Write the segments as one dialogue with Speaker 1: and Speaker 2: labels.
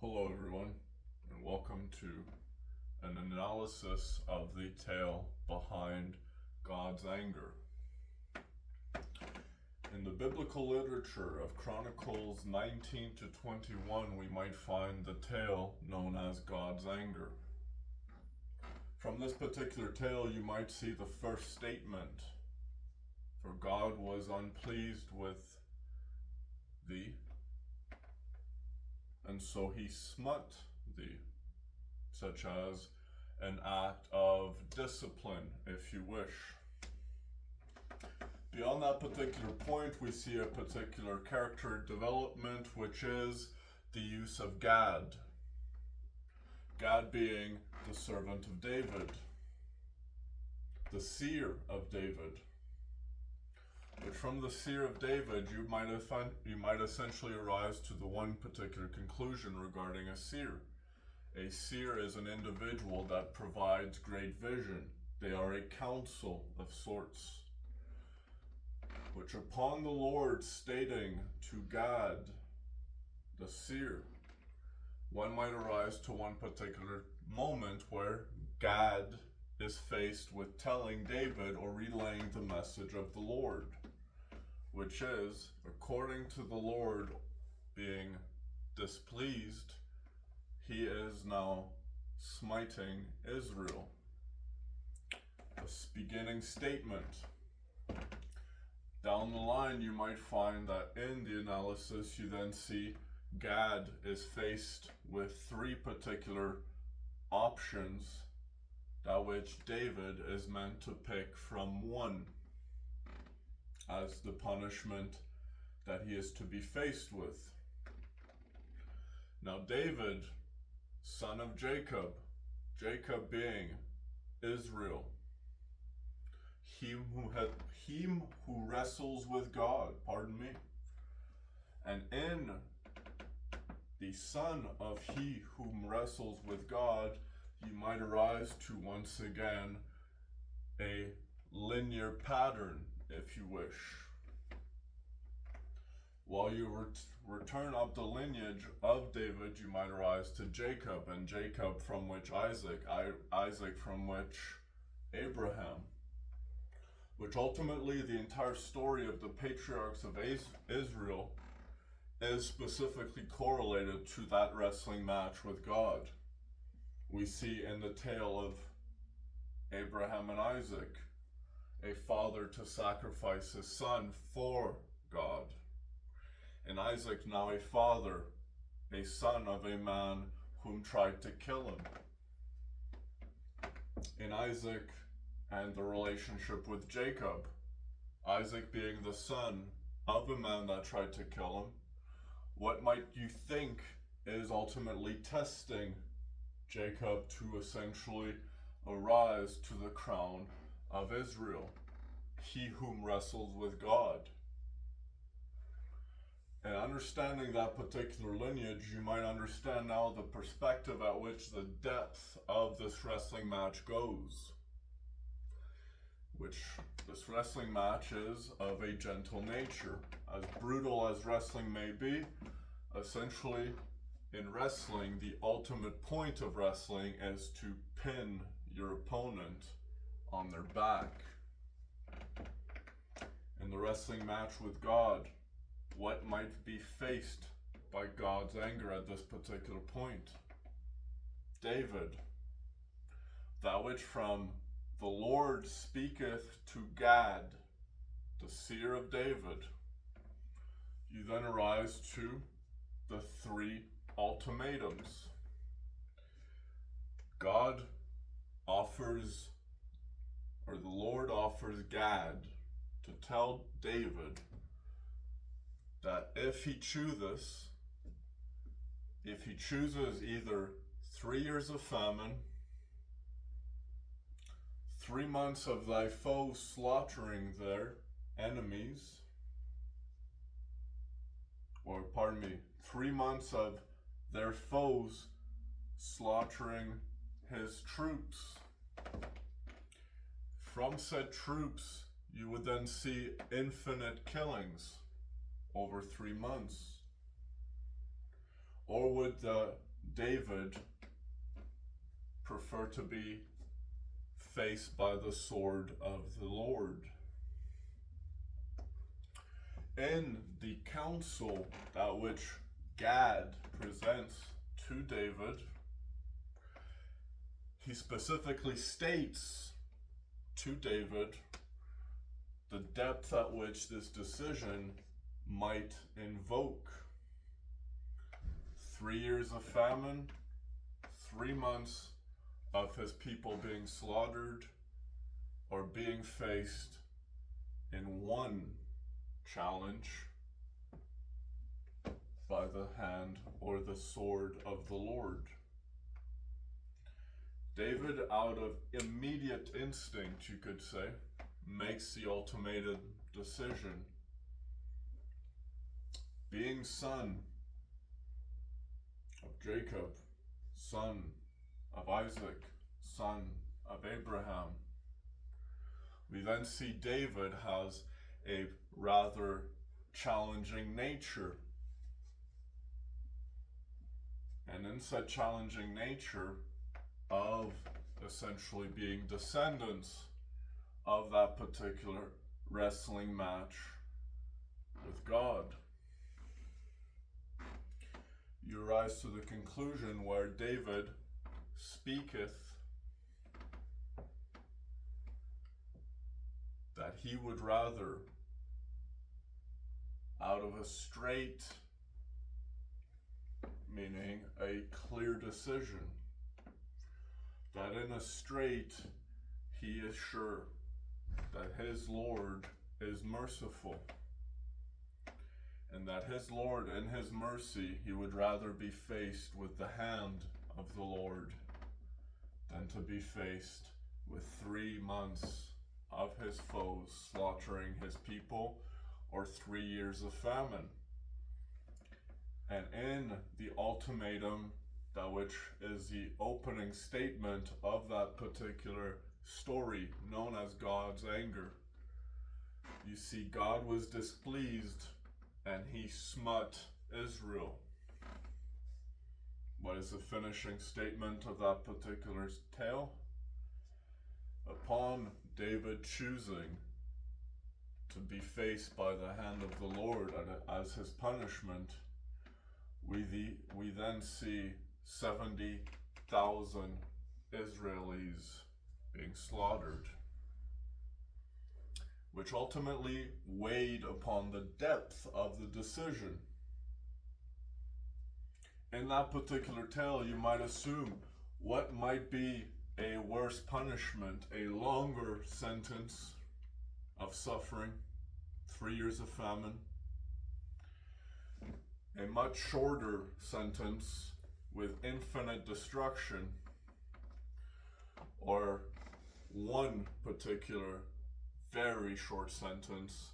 Speaker 1: Hello everyone, and welcome to an analysis of the tale behind God's anger. In the biblical literature of Chronicles 19 to 21, we might find the tale known as God's anger. From this particular tale, you might see the first statement, for God was unpleased with thee, and so he smote thee, such as an act of discipline, if you wish. Beyond that particular point, we see a particular character development, which is the use of Gad. Gad being the servant of David, the seer of David. But from the seer of David, you might essentially arise to the one particular conclusion regarding a seer. A seer is an individual that provides great vision. They are a counsel of sorts, which upon the Lord stating to Gad, the seer, one might arise to one particular moment where Gad is faced with telling David or relaying the message of the Lord, which is, according to the Lord being displeased, he is now smiting Israel. This beginning statement. Down the line, you might find that in the analysis, you then see Gad is faced with three particular options, that which David is meant to pick from one as the punishment that he is to be faced with. Now David, son of Jacob, Jacob being Israel, him who wrestles with God, and in the son of he whom wrestles with God, you might arise to once again a linear pattern, if you wish. While you return up the lineage of David, you might arise to Jacob, and Jacob from which Isaac, Isaac from which Abraham, which ultimately the entire story of the patriarchs of Israel is specifically correlated to that wrestling match with God. We see in the tale of Abraham and Isaac, a father to sacrifice his son for God. And Isaac, now a father, a son of a man whom tried to kill him. In Isaac and the relationship with Jacob, Isaac being the son of a man that tried to kill him, what might you think is ultimately testing Jacob to essentially arise to the crown of Israel, he whom wrestles with God? And understanding that particular lineage, you might understand now the perspective at which the depth of this wrestling match goes. Which this wrestling match is of a gentle nature. As brutal as wrestling may be, essentially in wrestling, the ultimate point of wrestling is to pin your opponent on their back. In the wrestling match with God, what might be faced by God's anger at this particular point? David, that which from the Lord speaketh to Gad, the seer of David, you then arise to the three ultimatums. God offers, or the Lord offers Gad to tell David that if he chooses either 3 years of famine, 3 months of thy foes slaughtering their enemies, 3 months of their foes slaughtering his troops. From said troops, you would then see infinite killings over 3 months. Or would the David prefer to be faced by the sword of the Lord. In the counsel that which Gad presents to David, he specifically states to David the depth at which this decision might invoke. 3 years of famine, 3 months of his people being slaughtered or being faced in one challenge by the hand or the sword of the Lord. David, out of immediate instinct, you could say, makes the ultimatum decision. Being son of Jacob, son of Isaac, son of Abraham, we then see David has a rather challenging nature. And in such challenging nature of essentially being descendants of that particular wrestling match with God, you rise to the conclusion where David speaketh that he would rather, out of a straight, meaning a clear decision, that in a straight he is sure that his Lord is merciful, and that his Lord in his mercy he would rather be faced with the hand of the Lord than to be faced with 3 months of his foes slaughtering his people, or 3 years of famine. And in the ultimatum, that which is the opening statement of that particular story known as God's anger, you see God was displeased and he smote Israel. What is the finishing statement of that particular tale? Upon David choosing to be faced by the hand of the Lord as his punishment, we then see 70,000 Israelis being slaughtered, which ultimately weighed upon the depth of the decision. In that particular tale, you might assume, what might be a worse punishment? A longer sentence of suffering, 3 years of famine, a much shorter sentence with infinite destruction, or one particular very short sentence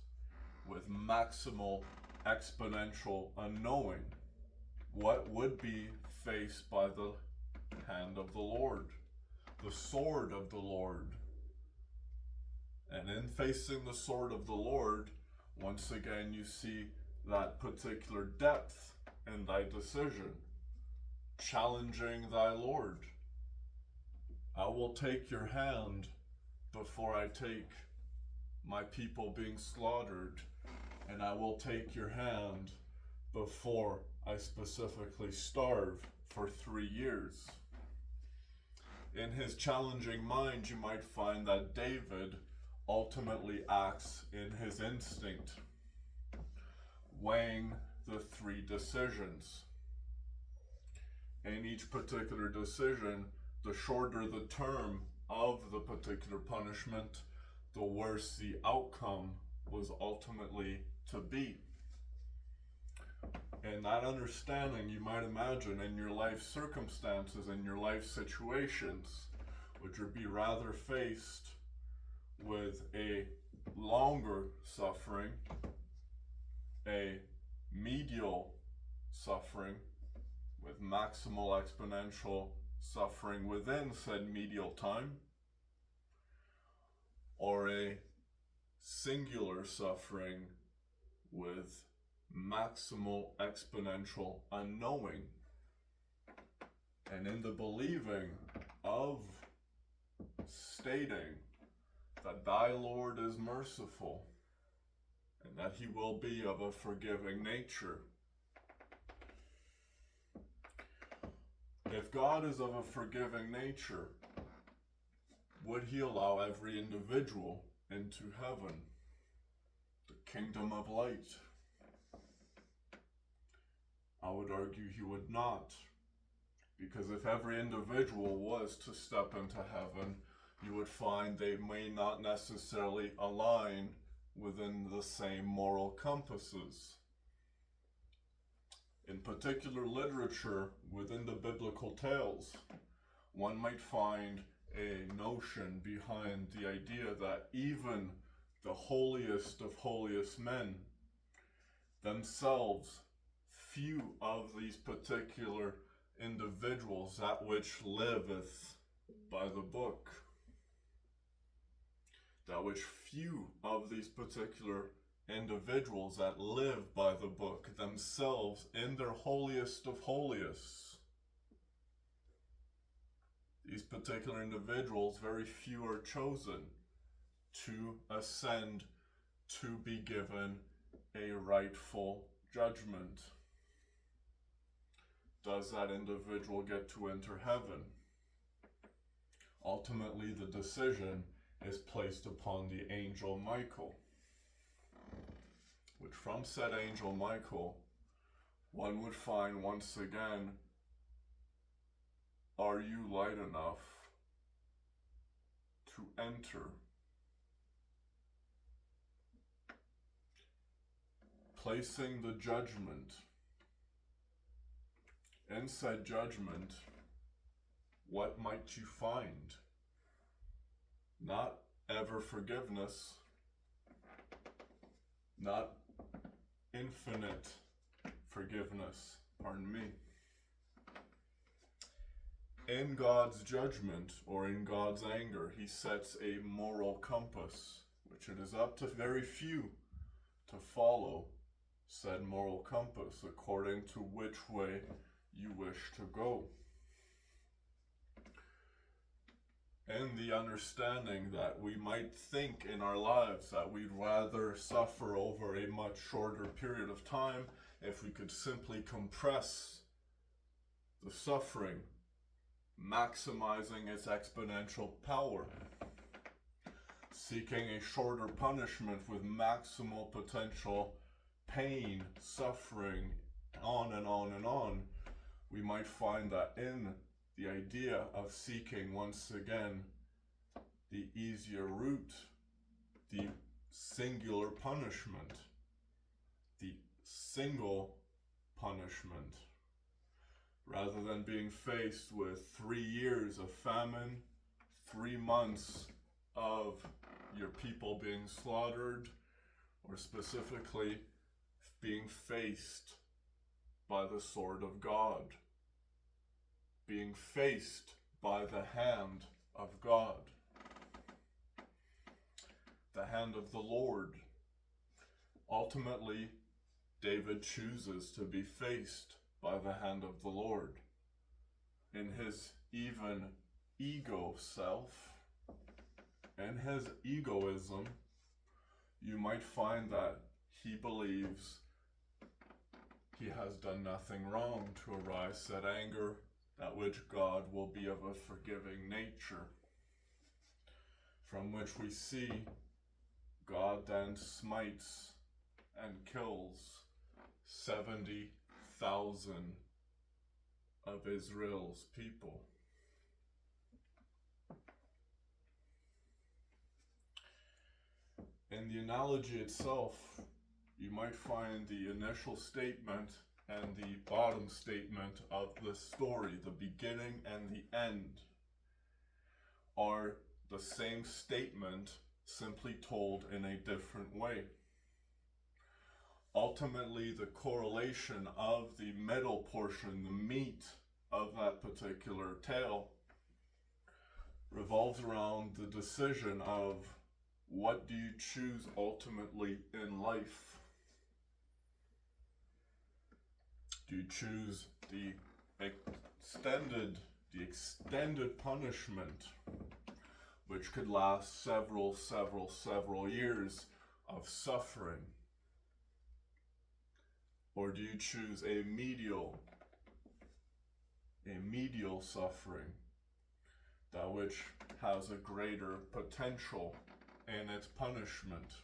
Speaker 1: with maximal exponential unknowing? What would be faced by the hand of the Lord, the sword of the Lord? And in facing the sword of the Lord, once again you see that particular depth in thy decision, challenging thy Lord. I will take your hand before I take my people being slaughtered, and I will take your hand before I specifically starve for 3 years. In his challenging mind, you might find that David ultimately acts in his instinct, weighing the 3 decisions. In each particular decision, the shorter the term of the particular punishment, the worse the outcome was ultimately to be. In that understanding, you might imagine in your life circumstances, in your life situations, would you be rather faced with a longer suffering, a medial suffering, with maximal exponential suffering within said medial time, or a singular suffering with maximal exponential unknowing? and in the believing of stating that thy Lord is merciful and that he will be of a forgiving nature. If God is of a forgiving nature, would he allow every individual into heaven, the kingdom of light? I would argue he would not, because if every individual was to step into heaven, you would find they may not necessarily align within the same moral compasses. In particular literature within the biblical tales, one might find a notion behind the idea that even the holiest of holiest men themselves, few of these particular individuals, that which liveth by the book, that which few of these particular individuals that live by the book themselves in their holiest of holiest, these particular individuals, very few are chosen to ascend to be given a rightful judgment. Does that individual get to enter heaven? Ultimately, the decision is placed upon the angel Michael, which from said angel Michael, one would find once again, are you light enough to enter? Placing the judgment. In said judgment, what might you find? Not ever forgiveness, not infinite forgiveness, pardon me. In God's judgment, or in God's anger, he sets a moral compass, which it is up to very few to follow said moral compass according to which way you wish to go. And the understanding that we might think in our lives that we'd rather suffer over a much shorter period of time if we could simply compress the suffering, maximizing its exponential power, seeking a shorter punishment with maximal potential pain, suffering, on and on and on, we might find that in the idea of seeking once again the easier route, the singular punishment, the single punishment, rather than being faced with 3 years of famine, 3 months of your people being slaughtered, or specifically being faced by the sword of God, being faced by the hand of God, the hand of the Lord. Ultimately, David chooses to be faced by the hand of the Lord. In his even ego self, in his egoism, you might find that he believes he has done nothing wrong to arise said anger, that which God will be of a forgiving nature. From which we see God then smites and kills 70,000 of Israel's people. In the analogy itself, you might find the initial statement and the bottom statement of the story, the beginning and the end, are the same statement, simply told in a different way. Ultimately, the correlation of the middle portion, the meat of that particular tale, revolves around the decision of what do you choose ultimately in life? Do you choose the the extended punishment, which could last several years of suffering? Or do you choose a medial suffering, that which has a greater potential in its punishment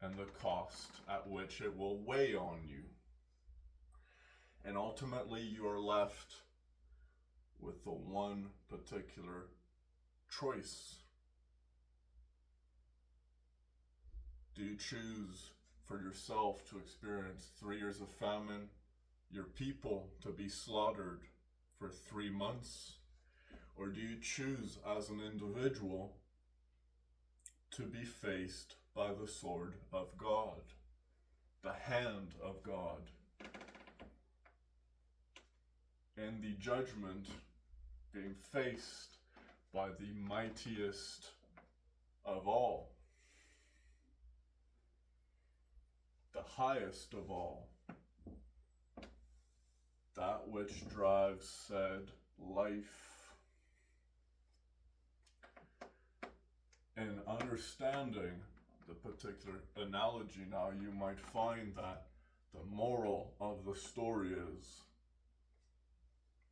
Speaker 1: and the cost at which it will weigh on you? And ultimately you are left with the one particular choice. Do you choose for yourself to experience 3 years of famine, your people to be slaughtered for 3 months? Or do you choose as an individual to be faced by the sword of God, the hand of God, and the judgment being faced by the mightiest of all, the highest of all, that which drives said life? In understanding the particular analogy now, you might find that the moral of the story is,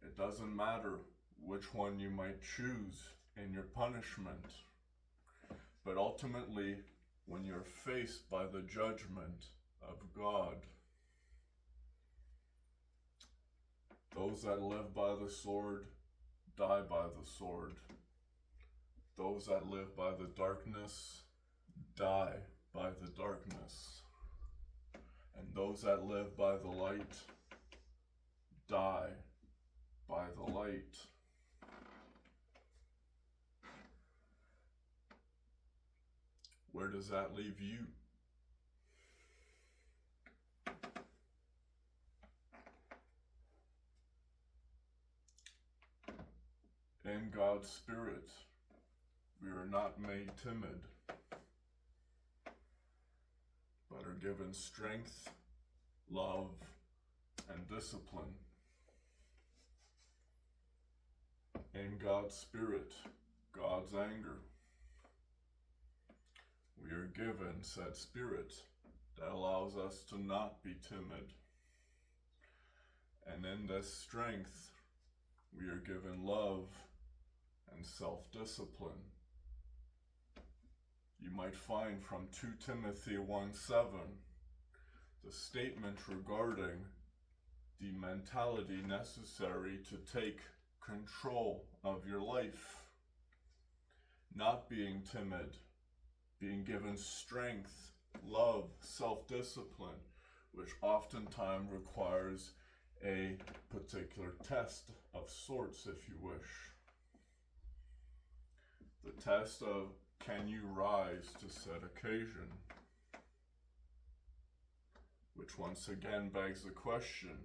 Speaker 1: it doesn't matter which one you might choose in your punishment, but ultimately, when you're faced by the judgment of God, those that live by the sword die by the sword. Those that live by the darkness die by the darkness. And those that live by the light die by the light. Where does that leave you? In God's Spirit, we are not made timid, but are given strength, love, and discipline. In God's Spirit, God's anger, we are given said Spirit that allows us to not be timid. And in this strength, we are given love and self-discipline. You might find from 2 Timothy 1:7 the statement regarding the mentality necessary to take control of your life. Not being timid, being given strength, love, self-discipline, which oftentimes requires a particular test of sorts, if you wish. The test of, can you rise to said occasion? Which once again begs the question,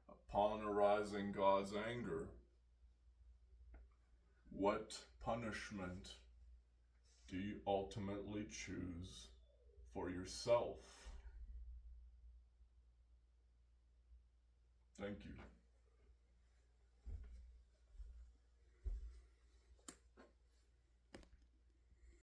Speaker 1: upon arising God's anger, what punishment do you ultimately choose for yourself? Thank you.